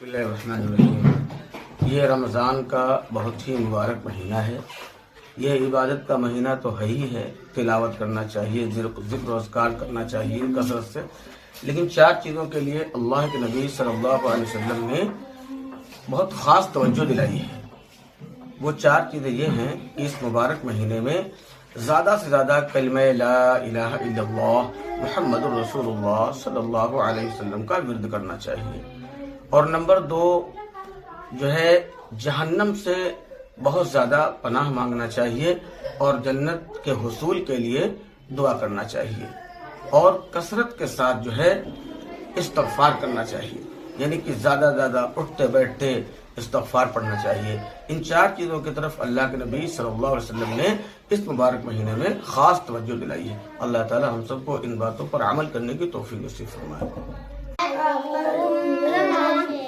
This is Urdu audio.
بسم اللہ الرحمن الرحیم۔ یہ رمضان کا بہت ہی مبارک مہینہ ہے۔ یہ عبادت کا مہینہ تو ہے ہی ہے، تلاوت کرنا چاہیے، ذکر و اذکار کرنا چاہیے کثرت سے، لیکن چار چیزوں کے لیے اللہ کے نبی صلی اللہ علیہ وسلم نے بہت خاص توجہ دلائی ہے۔ وہ چار چیزیں یہ ہیں کہ اس مبارک مہینے میں زیادہ سے زیادہ کلمہ لا الہ الا اللہ محمد الرسول اللہ صلی اللہ علیہ وسلم کا ورد کرنا چاہیے، اور نمبر 2 جو ہے جہنم سے بہت زیادہ پناہ مانگنا چاہیے اور جنت کے حصول کے لیے دعا کرنا چاہیے، اور کثرت کے ساتھ جو ہے استغفار کرنا چاہیے، یعنی کہ زیادہ زیادہ اٹھتے بیٹھتے استغفار پڑھنا چاہیے۔ ان چار چیزوں کی طرف اللہ کے نبی صلی اللہ علیہ وسلم نے اس مبارک مہینے میں خاص توجہ دلائی ہے۔ اللہ تعالی ہم سب کو ان باتوں پر عمل کرنے کی توفیق نصیب فرمائے۔